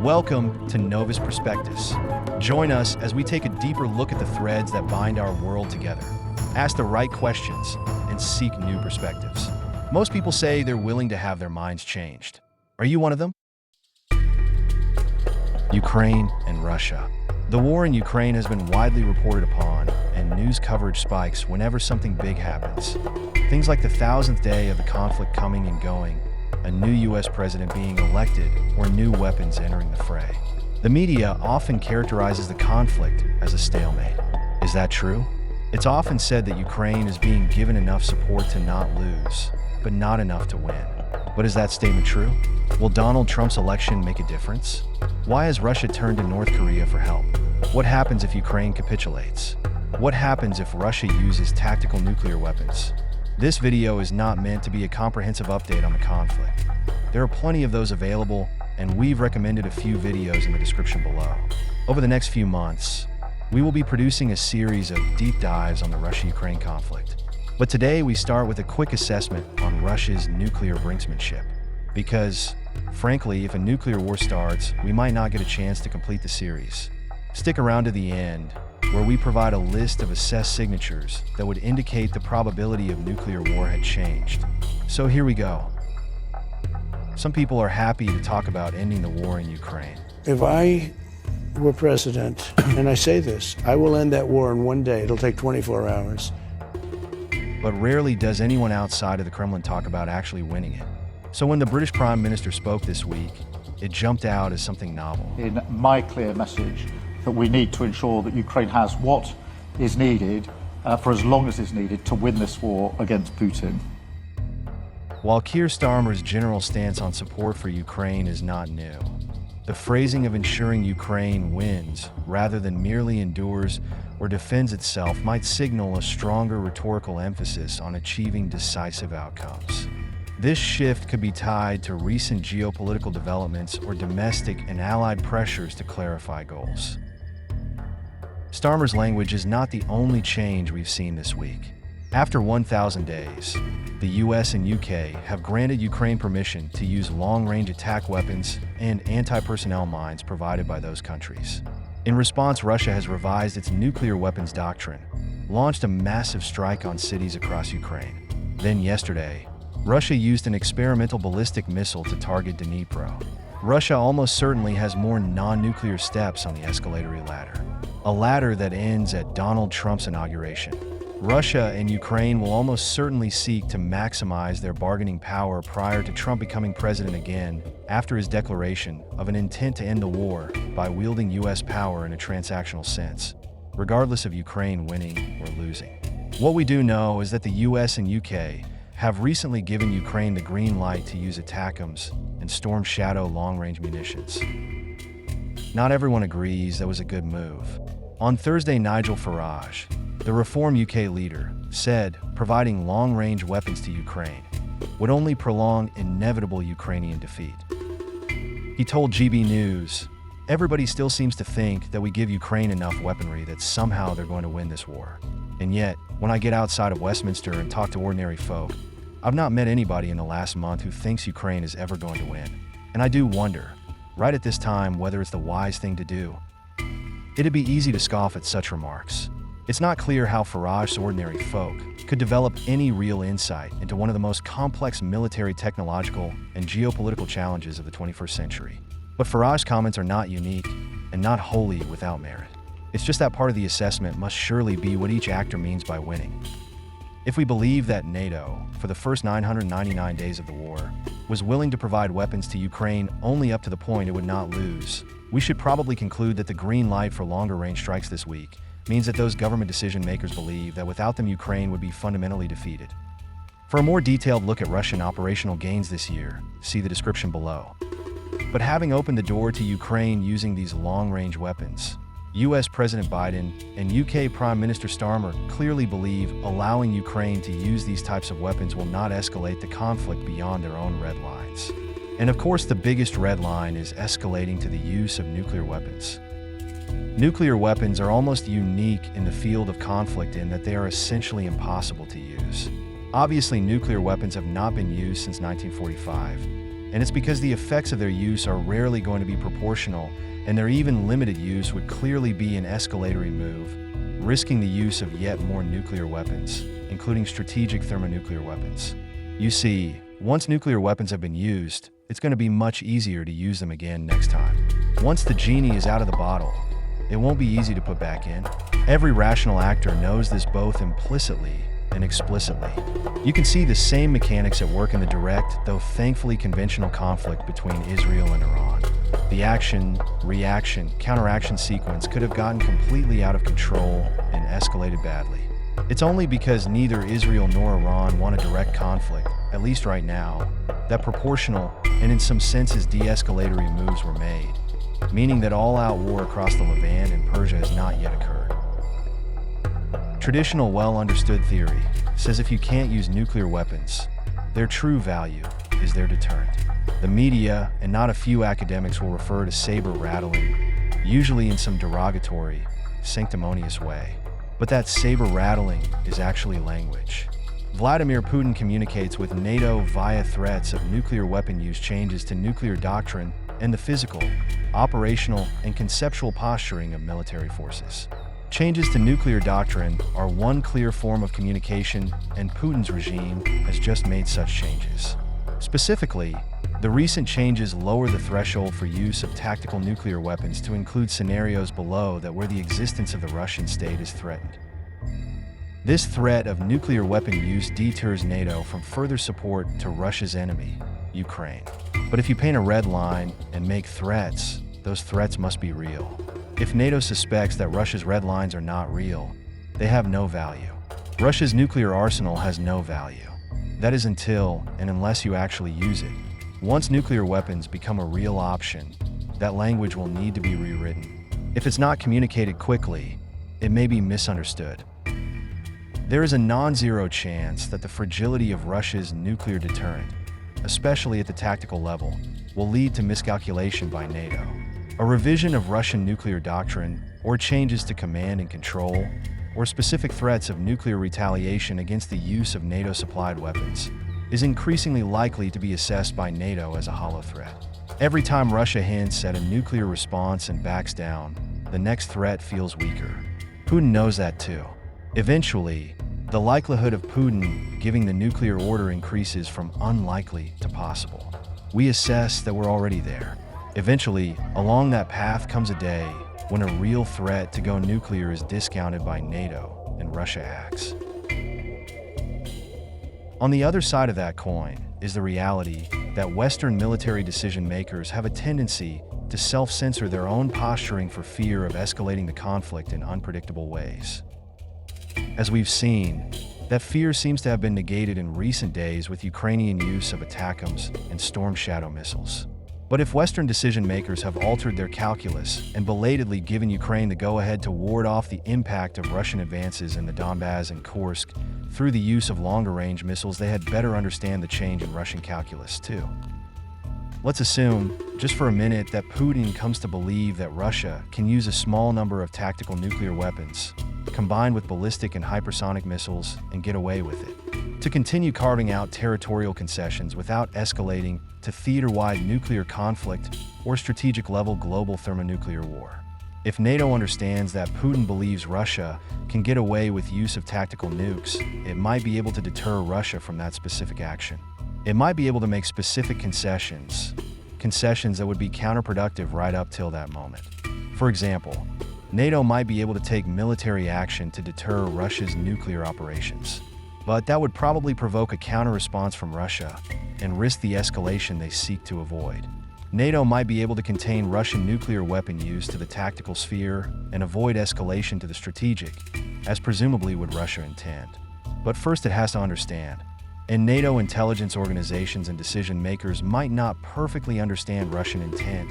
Welcome to Novus Prospectus. Join us as we take a deeper look at the threads that bind our world together, ask the right questions, and seek new perspectives. Most people say they're willing to have their minds changed. Are you one of them? Ukraine and Russia. The war in Ukraine has been widely reported upon, and news coverage spikes whenever something big happens. Things like the 1,000th day of the conflict coming and going, a new U.S. president being elected, or new weapons entering the fray. The media often characterizes the conflict as a stalemate. Is that true? It's often said that Ukraine is being given enough support to not lose, but not enough to win. But is that statement true? Will Donald Trump's election make a difference? Why has Russia turned to North Korea for help? What happens if Ukraine capitulates? What happens if Russia uses tactical nuclear weapons? This video is not meant to be a comprehensive update on the conflict. There are plenty of those available, and we've recommended a few videos in the description below. Over the next few months, we will be producing a series of deep dives on the Russia-Ukraine conflict. But today we start with a quick assessment on Russia's nuclear brinksmanship. Because, frankly, if a nuclear war starts, we might not get a chance to complete the series. Stick around to the end, where we provide a list of assessed signatures that would indicate the probability of nuclear war had changed. So here we go. Some people are happy to talk about ending the war in Ukraine. If I were president, and I say this, I will end that war in one day. It'll take 24 hours. But rarely does anyone outside of the Kremlin talk about actually winning it. So when the British Prime Minister spoke this week, it jumped out as something novel. In my clear message that we need to ensure that Ukraine has what is needed for as long as is needed to win this war against Putin. While Keir Starmer's general stance on support for Ukraine is not new, the phrasing of ensuring Ukraine wins rather than merely endures or defends itself might signal a stronger rhetorical emphasis on achieving decisive outcomes. This shift could be tied to recent geopolitical developments or domestic and allied pressures to clarify goals. Starmer's language is not the only change we've seen this week. After 1,000 days, the US and UK have granted Ukraine permission to use long-range attack weapons and anti-personnel mines provided by those countries. In response, Russia has revised its nuclear weapons doctrine, launched a massive strike on cities across Ukraine. Then yesterday, Russia used an experimental ballistic missile to target Dnipro. Russia almost certainly has more non-nuclear steps on the escalatory ladder, a ladder that ends at Donald Trump's inauguration. Russia and Ukraine will almost certainly seek to maximize their bargaining power prior to Trump becoming president again after his declaration of an intent to end the war by wielding U.S. power in a transactional sense, regardless of Ukraine winning or losing. What we do know is that the U.S. and UK have recently given Ukraine the green light to use ATACMS and Storm Shadow long-range munitions. Not everyone agrees that was a good move. On Thursday, Nigel Farage, the Reform UK leader, said providing long-range weapons to Ukraine would only prolong inevitable Ukrainian defeat. He told GB News, "Everybody still seems to think that we give Ukraine enough weaponry that somehow they're going to win this war. And yet, when I get outside of Westminster and talk to ordinary folk, I've not met anybody in the last month who thinks Ukraine is ever going to win. And I do wonder, right at this time, whether it's the wise thing to do." It'd be easy to scoff at such remarks. It's not clear how Farage's ordinary folk could develop any real insight into one of the most complex military, technological, and geopolitical challenges of the 21st century. But Farage's comments are not unique and not wholly without merit. It's just that part of the assessment must surely be what each actor means by winning. If we believe that NATO, for the first 999 days of the war, was willing to provide weapons to Ukraine only up to the point it would not lose, we should probably conclude that the green light for longer-range strikes this week means that those government decision-makers believe that without them Ukraine would be fundamentally defeated. For a more detailed look at Russian operational gains this year, see the description below. But having opened the door to Ukraine using these long-range weapons, US President Biden and UK Prime Minister Starmer clearly believe allowing Ukraine to use these types of weapons will not escalate the conflict beyond their own red lines. And of course, the biggest red line is escalating to the use of nuclear weapons. Nuclear weapons are almost unique in the field of conflict in that they are essentially impossible to use. Obviously, nuclear weapons have not been used since 1945, And it's because the effects of their use are rarely going to be proportional, and their even limited use would clearly be an escalatory move, risking the use of yet more nuclear weapons, including strategic thermonuclear weapons. You see, once nuclear weapons have been used, it's going to be much easier to use them again next time. Once the genie is out of the bottle, it won't be easy to put back in. Every rational actor knows this both implicitly and explicitly. You can see the same mechanics at work in the direct, though thankfully conventional conflict between Israel and Iran. The action, reaction, counteraction sequence could have gotten completely out of control and escalated badly. It's only because neither Israel nor Iran want a direct conflict, at least right now, that proportional and in some senses de-escalatory moves were made, meaning that all-out war across the Levant and Persia has not yet occurred. Traditional well-understood theory says if you can't use nuclear weapons, their true value is their deterrent. The media and not a few academics will refer to saber rattling, usually in some derogatory, sanctimonious way. But that saber rattling is actually language. Vladimir Putin communicates with NATO via threats of nuclear weapon use changes to nuclear doctrine and the physical, operational, and conceptual posturing of military forces. Changes to nuclear doctrine are one clear form of communication, and Putin's regime has just made such changes. Specifically, the recent changes lower the threshold for use of tactical nuclear weapons to include scenarios below that where the existence of the Russian state is threatened. This threat of nuclear weapon use deters NATO from further support to Russia's enemy, Ukraine. But if you paint a red line and make threats, those threats must be real. If NATO suspects that Russia's red lines are not real, they have no value. Russia's nuclear arsenal has no value. That is until and unless you actually use it. Once nuclear weapons become a real option, that language will need to be rewritten. If it's not communicated quickly, it may be misunderstood. There is a non-zero chance that the fragility of Russia's nuclear deterrent, especially at the tactical level, will lead to miscalculation by NATO. A revision of Russian nuclear doctrine, or changes to command and control, or specific threats of nuclear retaliation against the use of NATO-supplied weapons, is increasingly likely to be assessed by NATO as a hollow threat. Every time Russia hints at a nuclear response and backs down, the next threat feels weaker. Putin knows that too. Eventually, the likelihood of Putin giving the nuclear order increases from unlikely to possible. We assess that we're already there. Eventually, along that path comes a day when a real threat to go nuclear is discounted by NATO and Russia acts. On the other side of that coin is the reality that Western military decision makers have a tendency to self-censor their own posturing for fear of escalating the conflict in unpredictable ways. As we've seen, that fear seems to have been negated in recent days with Ukrainian use of ATACMS and Storm Shadow missiles. But if Western decision makers have altered their calculus and belatedly given Ukraine the go-ahead to ward off the impact of Russian advances in the Donbas and Kursk through the use of longer-range missiles, they had better understand the change in Russian calculus too. Let's assume, just for a minute, that Putin comes to believe that Russia can use a small number of tactical nuclear weapons, combined with ballistic and hypersonic missiles, and get away with it. To continue carving out territorial concessions without escalating to theater-wide nuclear conflict or strategic-level global thermonuclear war. If NATO understands that Putin believes Russia can get away with use of tactical nukes, it might be able to deter Russia from that specific action. It might be able to make specific concessions that would be counterproductive right up till that moment. For example, NATO might be able to take military action to deter Russia's nuclear operations, but that would probably provoke a counter-response from Russia and risk the escalation they seek to avoid. NATO might be able to contain Russian nuclear weapon use to the tactical sphere and avoid escalation to the strategic, as presumably would Russia intend. But first it has to understand, and NATO intelligence organizations and decision makers might not perfectly understand Russian intent,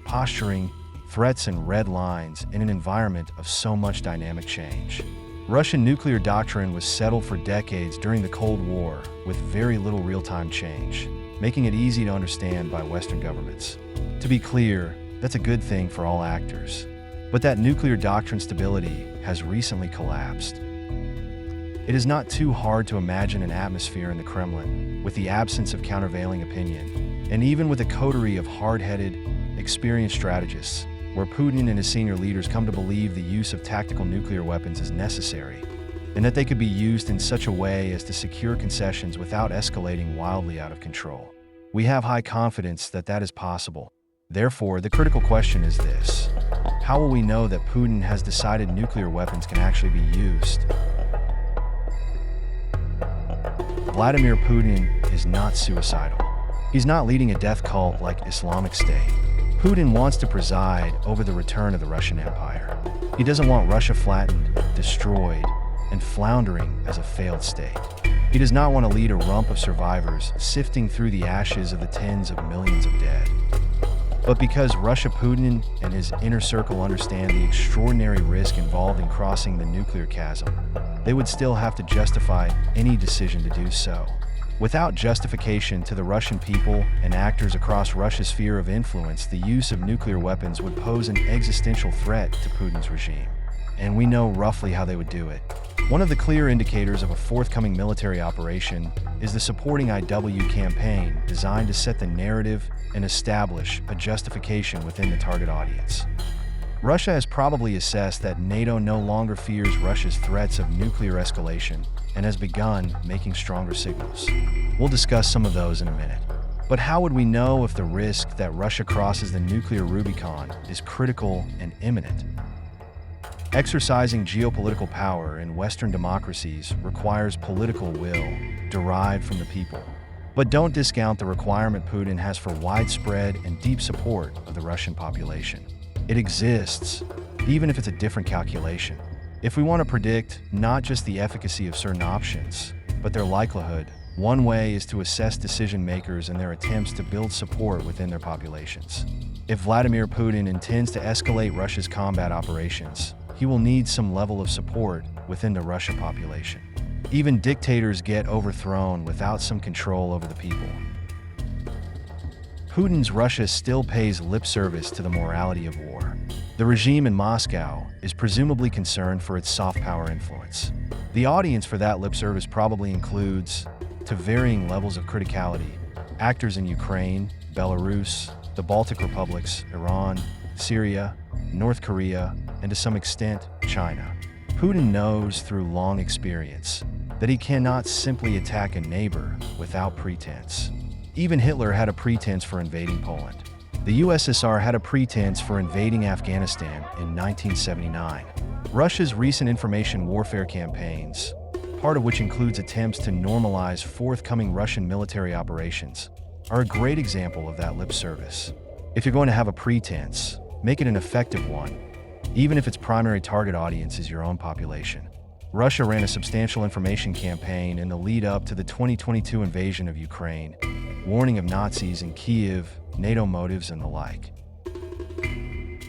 posturing, threats, and red lines in an environment of so much dynamic change. Russian nuclear doctrine was settled for decades during the Cold War with very little real-time change, making it easy to understand by Western governments. To be clear, that's a good thing for all actors. But that nuclear doctrine stability has recently collapsed. It is not too hard to imagine an atmosphere in the Kremlin with the absence of countervailing opinion, And even with a coterie of hard-headed, experienced strategists, where Putin and his senior leaders come to believe the use of tactical nuclear weapons is necessary, and that they could be used in such a way as to secure concessions without escalating wildly out of control. We have high confidence that that is possible. Therefore, the critical question is this: how will we know that Putin has decided nuclear weapons can actually be used? Vladimir Putin is not suicidal. He's not leading a death cult like Islamic State. Putin wants to preside over the return of the Russian Empire. He doesn't want Russia flattened, destroyed, and floundering as a failed state. He does not want to lead a rump of survivors sifting through the ashes of the tens of millions of dead. But because Russia, Putin, and his inner circle understand the extraordinary risk involved in crossing the nuclear chasm, they would still have to justify any decision to do so. Without justification to the Russian people and actors across Russia's sphere of influence, the use of nuclear weapons would pose an existential threat to Putin's regime. And we know roughly how they would do it. One of the clear indicators of a forthcoming military operation is the supporting IW campaign designed to set the narrative and establish a justification within the target audience. Russia has probably assessed that NATO no longer fears Russia's threats of nuclear escalation and has begun making stronger signals. We'll discuss some of those in a minute. But how would we know if the risk that Russia crosses the nuclear Rubicon is critical and imminent? Exercising geopolitical power in Western democracies requires political will derived from the people. But don't discount the requirement Putin has for widespread and deep support of the Russian population. It exists, even if it's a different calculation. If we want to predict not just the efficacy of certain options, but their likelihood, one way is to assess decision makers and their attempts to build support within their populations. If Vladimir Putin intends to escalate Russia's combat operations, he will need some level of support within the Russian population. Even dictators get overthrown without some control over the people. Putin's Russia still pays lip service to the morality of war. The regime in Moscow is presumably concerned for its soft power influence. The audience for that lip service probably includes, to varying levels of criticality, actors in Ukraine, Belarus, the Baltic republics, Iran, Syria, North Korea, and to some extent, China. Putin knows through long experience that he cannot simply attack a neighbor without pretense. Even Hitler had a pretense for invading Poland. The USSR had a pretense for invading Afghanistan in 1979. Russia's recent information warfare campaigns, part of which includes attempts to normalize forthcoming Russian military operations, are a great example of that lip service. If you're going to have a pretense, make it an effective one, even if its primary target audience is your own population. Russia ran a substantial information campaign in the lead-up to the 2022 invasion of Ukraine, warning of Nazis in Kyiv, NATO motives, and the like.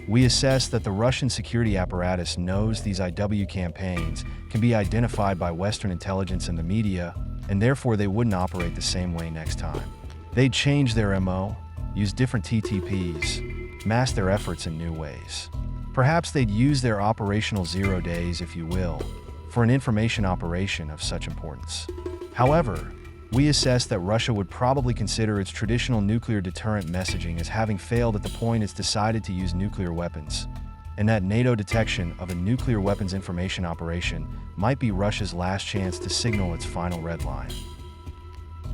We assess that the Russian security apparatus knows these IW campaigns can be identified by Western intelligence and the media, and therefore they wouldn't operate the same way next time. They'd change their MO, use different TTPs, mask their efforts in new ways. Perhaps they'd use their operational 0 days, if you will, for an information operation of such importance. However, we assess that Russia would probably consider its traditional nuclear deterrent messaging as having failed at the point it's decided to use nuclear weapons, and that NATO detection of a nuclear weapons information operation might be Russia's last chance to signal its final red line.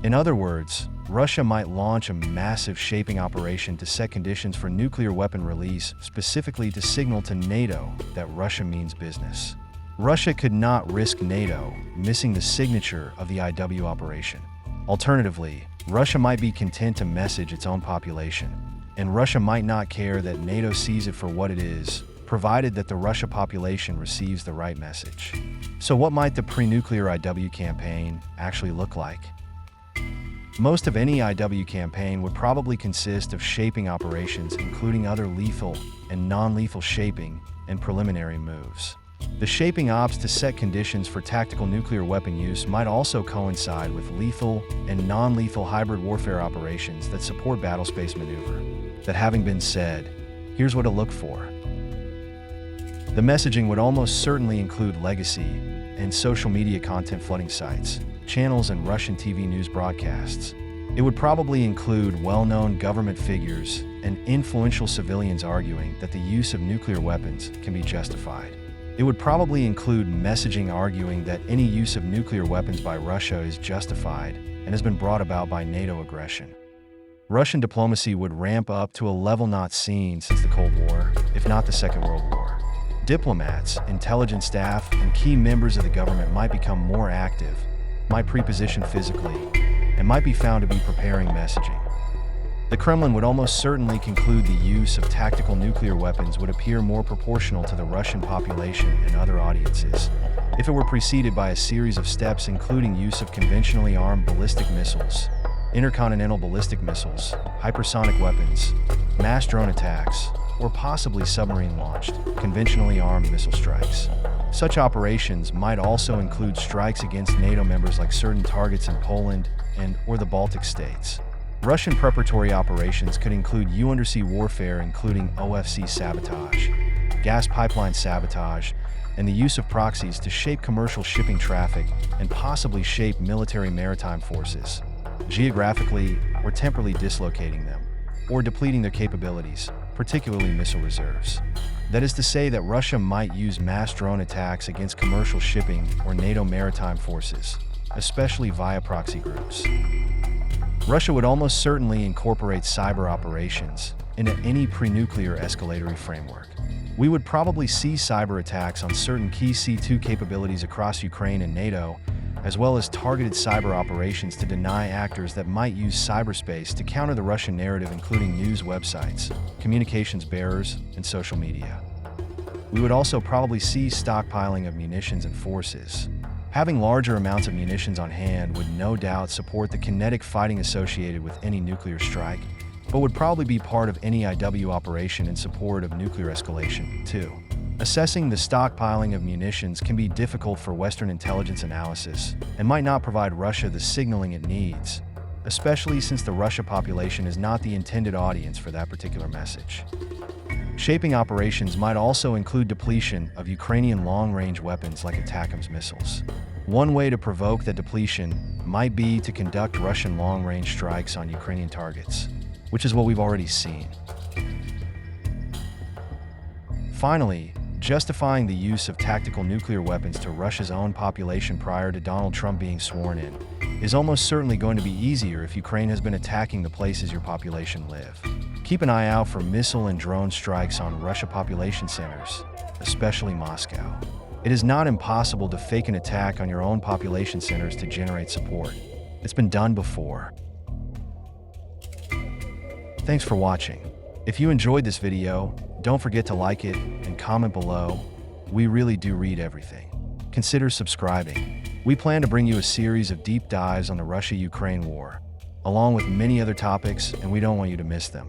In other words, Russia might launch a massive shaping operation to set conditions for nuclear weapon release, specifically to signal to NATO that Russia means business. Russia could not risk NATO missing the signature of the IW operation. Alternatively, Russia might be content to message its own population, and Russia might not care that NATO sees it for what it is, provided that the Russia population receives the right message. So what might the pre-nuclear IW campaign actually look like? Most of any IW campaign would probably consist of shaping operations, including other lethal and non-lethal shaping and preliminary moves. The shaping ops to set conditions for tactical nuclear weapon use might also coincide with lethal and non-lethal hybrid warfare operations that support battlespace maneuver. That having been said, here's what to look for. The messaging would almost certainly include legacy and social media content flooding sites, channels, and Russian TV news broadcasts, It would probably include well-known government figures and influential civilians arguing that the use of nuclear weapons can be justified. It would probably include messaging arguing that any use of nuclear weapons by Russia is justified and has been brought about by NATO aggression. Russian diplomacy would ramp up to a level not seen since the Cold War, if not the Second World War. Diplomats, intelligence staff, and key members of the government might become more active, might pre-position physically, and might be found to be preparing messaging. The Kremlin would almost certainly conclude the use of tactical nuclear weapons would appear more proportional to the Russian population and other audiences, if it were preceded by a series of steps including use of conventionally armed ballistic missiles, intercontinental ballistic missiles, hypersonic weapons, mass drone attacks, or possibly submarine-launched, conventionally armed missile strikes. Such operations might also include strikes against NATO members like certain targets in Poland and/or the Baltic states. Russian preparatory operations could include undersea warfare including OFC sabotage, gas pipeline sabotage, and the use of proxies to shape commercial shipping traffic and possibly shape military maritime forces, geographically or temporally dislocating them, or depleting their capabilities, particularly missile reserves. That is to say that Russia might use mass drone attacks against commercial shipping or NATO maritime forces, especially via proxy groups. Russia would almost certainly incorporate cyber operations into any pre-nuclear escalatory framework. We would probably see cyber attacks on certain key C2 capabilities across Ukraine and NATO, as well as targeted cyber operations to deny actors that might use cyberspace to counter the Russian narrative, including news websites, communications bearers, and social media. We would also probably see stockpiling of munitions and forces. Having larger amounts of munitions on hand would no doubt support the kinetic fighting associated with any nuclear strike, but would probably be part of any IW operation in support of nuclear escalation, too. Assessing the stockpiling of munitions can be difficult for Western intelligence analysis and might not provide Russia the signaling it needs, especially since the Russia population is not the intended audience for that particular message. Shaping operations might also include depletion of Ukrainian long-range weapons like ATACMS missiles. One way to provoke that depletion might be to conduct Russian long-range strikes on Ukrainian targets, which is what we've already seen. Finally, justifying the use of tactical nuclear weapons to Russia's own population prior to Donald Trump being sworn in is almost certainly going to be easier if Ukraine has been attacking the places your population live. Keep an eye out for missile and drone strikes on Russia population centers, especially Moscow. It is not impossible to fake an attack on your own population centers to generate support. It's been done before. Thanks for watching. If you enjoyed this video, don't forget to like it and comment below. We really do read everything. Consider subscribing. We plan to bring you a series of deep dives on the Russia-Ukraine war, along with many other topics, and we don't want you to miss them.